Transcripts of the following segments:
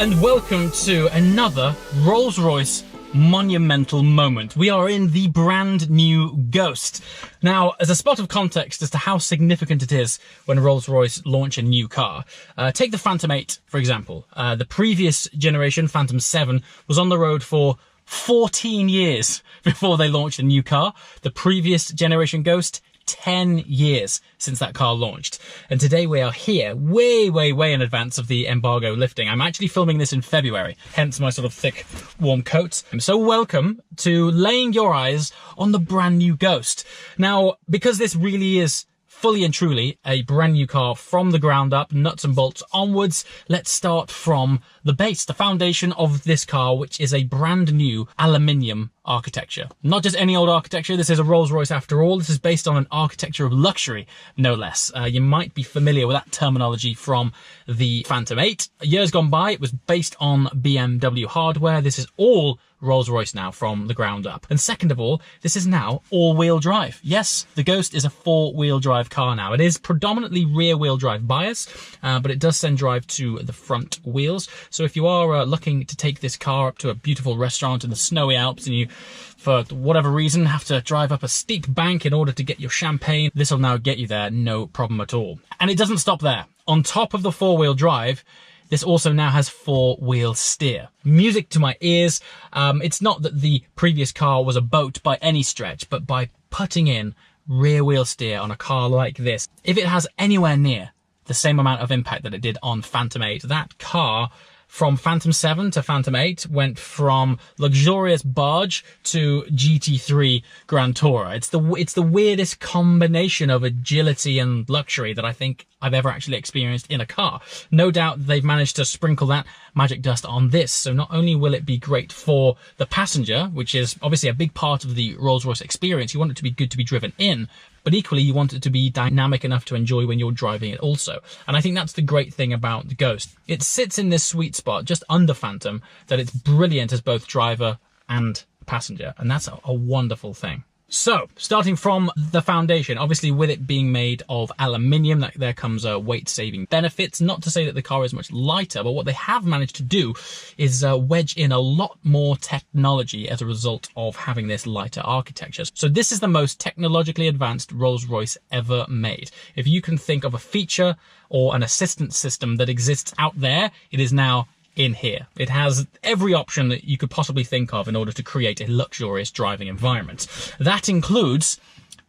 and welcome to another Rolls-Royce monumental moment. We are in the brand new Ghost. Now, as a spot of context as to how significant it is when Rolls-Royce launch a new car, take the Phantom 8, for example. The previous generation, Phantom 7, was on the road for 14 years before they launched a new car. The previous generation Ghost, 10 years since that car launched. And today we are here way in advance of the embargo lifting. I'm actually filming this in February, hence my sort of thick, warm coat. So welcome to laying your eyes on the brand new Ghost. Now, because this really is fully and truly a brand new car from the ground up, nuts and bolts onwards, let's start from the base, the foundation of this car, which is a brand new aluminium architecture. Not just any old architecture, this is a Rolls-Royce after all. This is based on an architecture of luxury, no less. You might be familiar with that terminology from the Phantom 8. Years gone by, it was based on BMW hardware. This is all Rolls-Royce now from the ground up. And second of all, this is now all-wheel drive. Yes, the Ghost is a four-wheel drive car now. It is predominantly rear-wheel drive bias, but it does send drive to the front wheels. So if you are looking to take this car up to a beautiful restaurant in the snowy Alps and you, for whatever reason, have to drive up a steep bank in order to get your champagne, this will now get you there, no problem at all. And it doesn't stop there. On top of the four-wheel drive, this also now has four-wheel steer. Music to my ears. It's not that the previous car was a boat by any stretch, but by putting in rear-wheel steer on a car like this, if it has anywhere near the same amount of impact that it did on Phantom 8, that car from Phantom 7 to Phantom 8 went from luxurious barge to GT3 Grand Tourer. It's the weirdest combination of agility and luxury that I think I've ever actually experienced in a car. No doubt they've managed to sprinkle that magic dust on this. So not only will it be great for the passenger, which is obviously a big part of the Rolls-Royce experience, you want it to be good to be driven in, but equally you want it to be dynamic enough to enjoy when you're driving it also. And I think that's the great thing about the Ghost. It sits in this sweet spot just under Phantom, that it's brilliant as both driver and passenger. And that's a wonderful thing. So, starting from the foundation, obviously with it being made of aluminium, there comes weight-saving benefits. Not to say that the car is much lighter, but what they have managed to do is wedge in a lot more technology as a result of having this lighter architecture. So this is the most technologically advanced Rolls-Royce ever made. If you can think of a feature or an assistance system that exists out there, it is now in here. It has every option that you could possibly think of in order to create a luxurious driving environment. That includes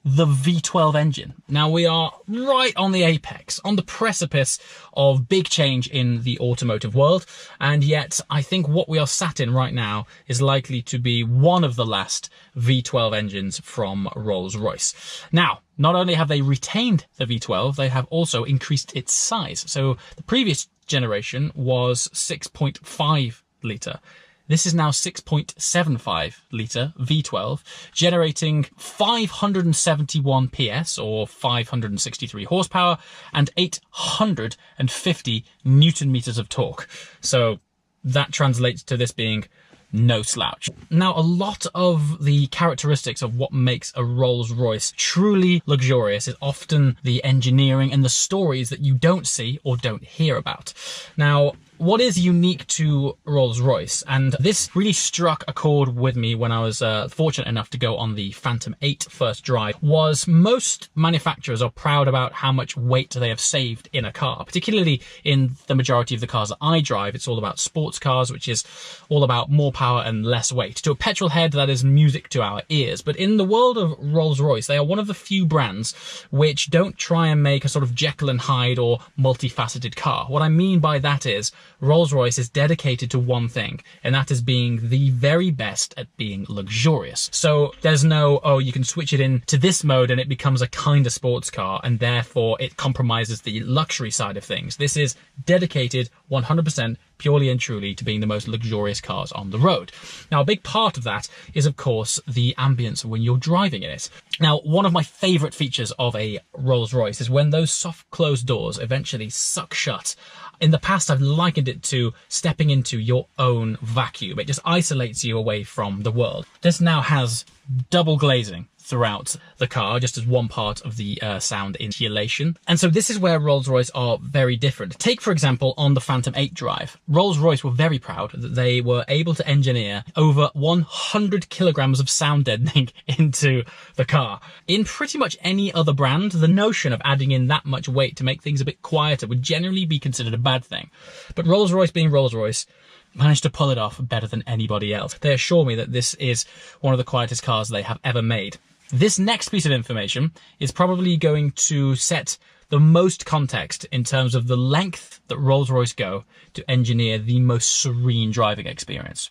the V12 engine. Now we are right on the apex, on the precipice of big change in the automotive world, and yet I think what we are sat in right now is likely to be one of the last V12 engines from Rolls-Royce. Now, not only have they retained the V12, they have also increased its size. So the previous generation was 6.5 litre. This is now 6.75 litre V12, generating 571 PS or 563 horsepower and 850 Newton meters of torque. So that translates to this being no slouch. Now, a lot of the characteristics of what makes a Rolls-Royce truly luxurious is often the engineering and the stories that you don't see or don't hear about. Now, what is unique to Rolls-Royce, and this really struck a chord with me when I was fortunate enough to go on the Phantom 8 first drive, was most manufacturers are proud about how much weight they have saved in a car, particularly in the majority of the cars that I drive. It's all about sports cars, which is all about more power and less weight. To a petrol head, that is music to our ears. But in the world of Rolls-Royce, they are one of the few brands which don't try and make a sort of Jekyll and Hyde or multifaceted car. What I mean by that is Rolls-Royce is dedicated to one thing, and that is being the very best at being luxurious. So there's no, oh, you can switch it in to this mode and it becomes a kind of sports car, and therefore it compromises the luxury side of things. This is dedicated 100% purely and truly to being the most luxurious cars on the road. Now, a big part of that is, of course, the ambience when you're driving in it. Now, one of my favorite features of a Rolls-Royce is when those soft closed doors eventually suck shut. In the past, I've likened it to stepping into your own vacuum. It just isolates you away from the world. This now has double glazing. throughout the car, just as one part of the sound insulation. And so this is where Rolls-Royce are very different. Take, for example, on the Phantom 8 drive. Rolls-Royce were very proud that they were able to engineer over 100 kilograms of sound deadening into the car. In pretty much any other brand, the notion of adding in that much weight to make things a bit quieter would generally be considered a bad thing. But Rolls-Royce, being Rolls-Royce, managed to pull it off better than anybody else. They assure me that this is one of the quietest cars they have ever made. This next piece of information is probably going to set the most context in terms of the length that Rolls-Royce go to engineer the most serene driving experience.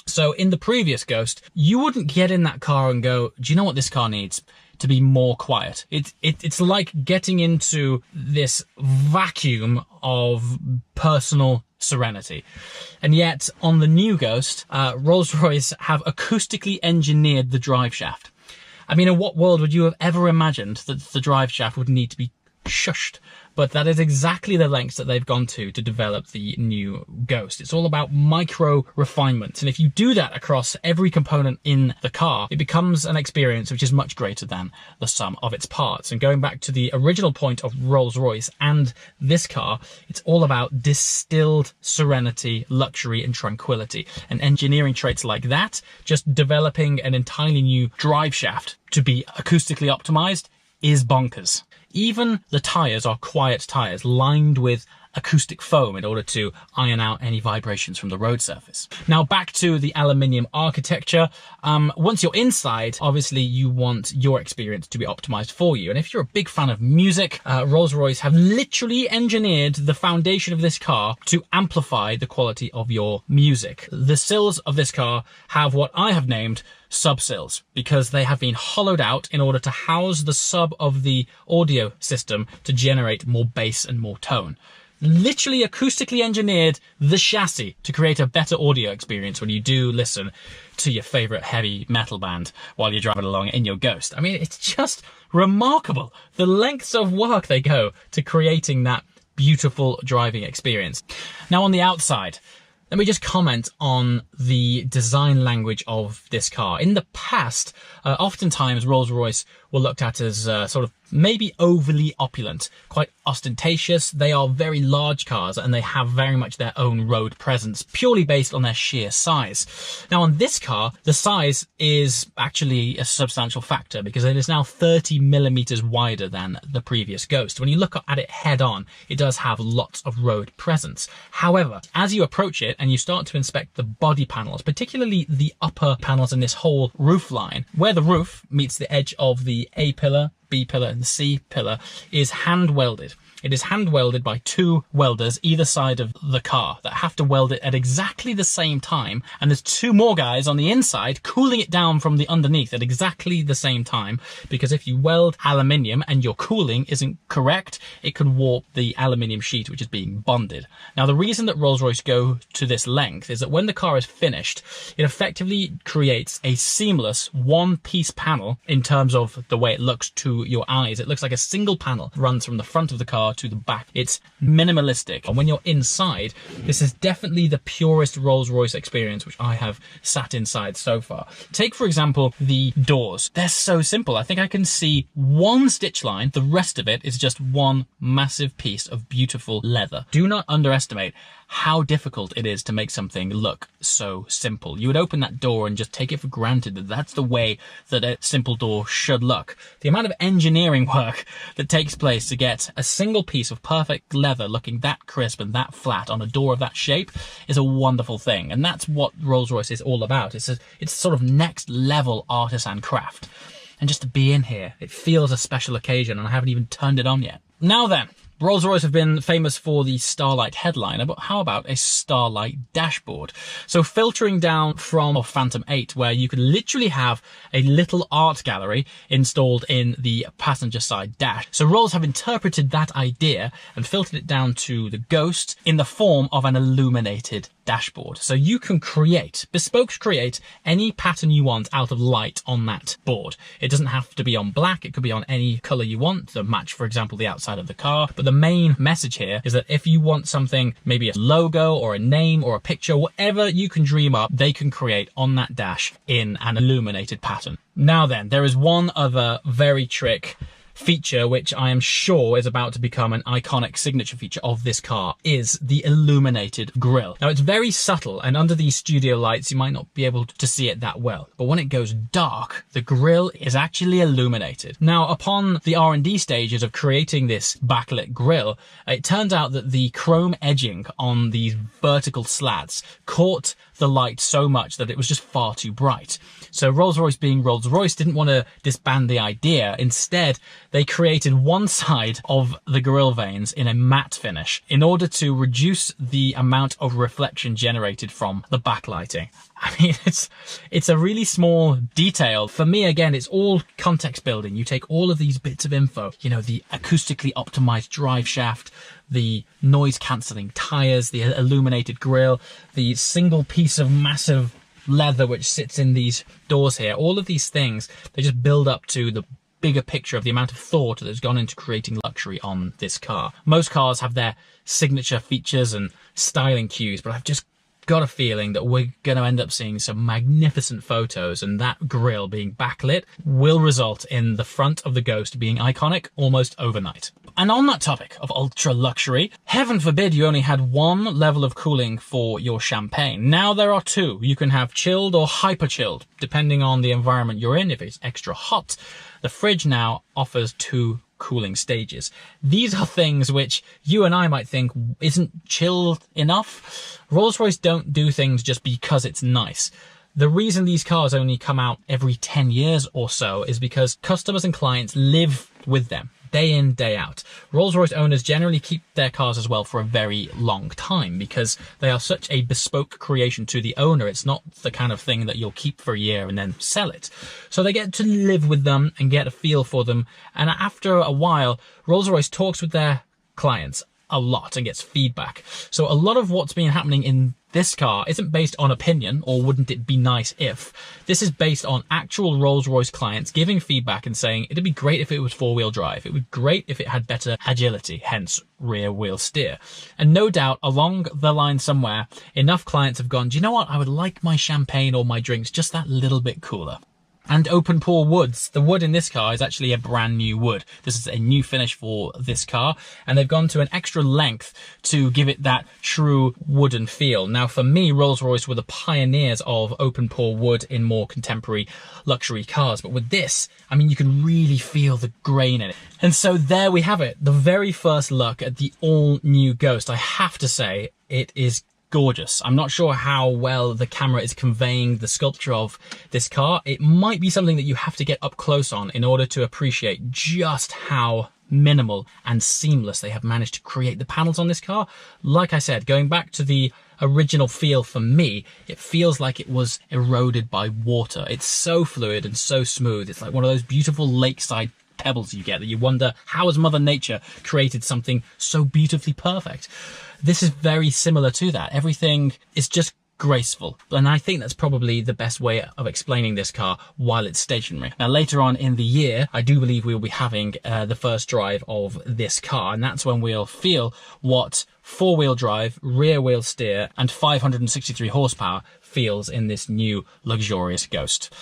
So in the previous Ghost, you wouldn't get in that car and go, do you know what this car needs? To be more quiet. It's like getting into this vacuum of personal serenity. And yet on the new Ghost, Rolls-Royce have acoustically engineered the drive shaft. I mean, in what world would you have ever imagined that the drive shaft would need to be shushed? But that is exactly the lengths that they've gone to develop the new Ghost. It's all about micro refinements. And if you do that across every component in the car, it becomes an experience which is much greater than the sum of its parts. And going back to the original point of Rolls-Royce and this car, it's all about distilled serenity, luxury, and tranquility. And engineering traits like that, just developing an entirely new drive shaft to be acoustically optimized, is bonkers. Even the tyres are quiet tyres lined with acoustic foam in order to iron out any vibrations from the road surface. Now back to the aluminium architecture. Once you're inside, obviously you want your experience to be optimized for you. And if you're a big fan of music, Rolls-Royce have literally engineered the foundation of this car to amplify the quality of your music. The sills of this car have what I have named sub-sills, because they have been hollowed out in order to house the sub of the audio system to generate more bass and more tone. Literally acoustically engineered the chassis to create a better audio experience when you do listen to your favorite heavy metal band while you're driving along in your Ghost. I mean, it's just remarkable the lengths of work they go to creating that beautiful driving experience. Now on the outside, let me just comment on the design language of this car. In the past, oftentimes Rolls-Royce were looked at as sort of maybe overly opulent, quite ostentatious. They are very large cars and they have very much their own road presence, purely based on their sheer size. Now on this car, the size is actually a substantial factor because it is now 30 millimeters wider than the previous Ghost. When you look at it head on, it does have lots of road presence. However, as you approach it and you start to inspect the body panels, particularly the upper panels in this whole roof line, where the roof meets the edge of the A pillar, B pillar and the C pillar, is hand welded. It is hand welded by two welders either side of the car that have to weld it at exactly the same time. And there's two more guys on the inside cooling it down from the underneath at exactly the same time. Because if you weld aluminium and your cooling isn't correct, it can warp the aluminium sheet which is being bonded. Now, the reason that Rolls-Royce go to this length is that when the car is finished, it effectively creates a seamless one-piece panel in terms of the way it looks to your eyes. It looks like a single panel runs from the front of the car to the back. It's minimalistic. And when you're inside, this is definitely the purest Rolls-Royce experience which I have sat inside so far. Take, for example, the doors. They're so simple. I think I can see one stitch line. The rest of it is just one massive piece of beautiful leather. Do not underestimate how difficult it is to make something look so simple. You would open that door and just take it for granted that that's the way that a simple door should look. The amount of engineering work that takes place to get a single piece of perfect leather looking that crisp and that flat on a door of that shape is a wonderful thing. And that's what Rolls-Royce is all about. It's sort of next level artisan craft. And just to be in here, it feels a special occasion, and I haven't even turned it on yet. Now then, Rolls-Royce have been famous for the Starlight headliner, but how about a Starlight dashboard? So filtering down from Phantom 8, where you could literally have a little art gallery installed in the passenger side dash. So Rolls have interpreted that idea and filtered it down to the Ghost in the form of an illuminated dashboard. So you can bespoke create any pattern you want out of light on that board. It doesn't have to be on black. It could be on any color you want to match, for example, the outside of the car. But the main message here is that if you want something, maybe a logo or a name or a picture, whatever you can dream up, they can create on that dash in an illuminated pattern. Now then, there is one other very trick feature which I am sure is about to become an iconic signature feature of this car, is the illuminated grille. Now it's very subtle, and under these studio lights you might not be able to see it that well, but when it goes dark, the grille is actually illuminated. Now upon the R&D stages of creating this backlit grille, it turned out that the chrome edging on these vertical slats caught the light so much that it was just far too bright. So Rolls-Royce, being Rolls-Royce, didn't want to disband the idea. Instead, they created one side of the grille vanes in a matte finish in order to reduce the amount of reflection generated from the backlighting. I mean, it's a really small detail. For me, again, it's all context building. You take all of these bits of info, you know, the acoustically optimized drive shaft, the noise cancelling tires, the illuminated grille, the single piece of massive leather which sits in these doors here. All of these things, they just build up to the bigger picture of the amount of thought that's gone into creating luxury on this car. Most cars have their signature features and styling cues, but I've just got a feeling that we're going to end up seeing some magnificent photos, and that grille being backlit will result in the front of the Ghost being iconic almost overnight. And on that topic of ultra luxury, heaven forbid you only had one level of cooling for your champagne. Now there are two. You can have chilled or hyper chilled, depending on the environment you're in. If it's extra hot, the fridge now offers two cooling stages. These are things which you and I might think isn't chilled enough. Rolls-Royce don't do things just because it's nice. The reason these cars only come out every 10 years or so is because customers and clients live with them day in, day out. Rolls-Royce owners generally keep their cars as well for a very long time because they are such a bespoke creation to the owner. It's not the kind of thing that you'll keep for a year and then sell it. So they get to live with them and get a feel for them. And after a while, Rolls-Royce talks with their clients a lot and gets feedback. So a lot of what's been happening in this car isn't based on opinion, or wouldn't it be nice if. This is based on actual Rolls-Royce clients giving feedback and saying it'd be great if it was four-wheel drive. It would be great if it had better agility, hence rear-wheel steer. And no doubt along the line somewhere, enough clients have gone, do you know what? I would like my champagne or my drinks just that little bit cooler. And open pore woods. The wood in this car is actually a brand new wood. This is a new finish for this car, and they've gone to an extra length to give it that true wooden feel. Now for me, Rolls-Royce were the pioneers of open pore wood in more contemporary luxury cars, but with this, I mean, you can really feel the grain in it. And so there we have it, the very first look at the all new Ghost. I have to say, it is gorgeous. I'm not sure how well the camera is conveying the sculpture of this car. It might be something that you have to get up close on in order to appreciate just how minimal and seamless they have managed to create the panels on this car. Like I said, going back to the original feel for me, it feels like it was eroded by water. It's so fluid and so smooth. It's like one of those beautiful lakeside pebbles you get that you wonder, how has Mother Nature created something so beautifully perfect? This is very similar to that. Everything is just graceful. And I think that's probably the best way of explaining this car while it's stationary. Now, later on in the year, I do believe we'll be having the first drive of this car. And that's when we'll feel what four-wheel drive, rear-wheel steer, and 563 horsepower feels in this new luxurious Ghost.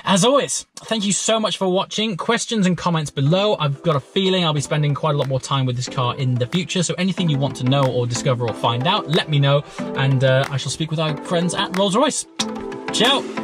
As always, thank you so much for watching. Questions and comments below. I've got a feeling I'll be spending quite a lot more time with this car in the future, so anything you want to know or discover or find out, let me know, and I shall speak with our friends at Rolls-Royce. Ciao!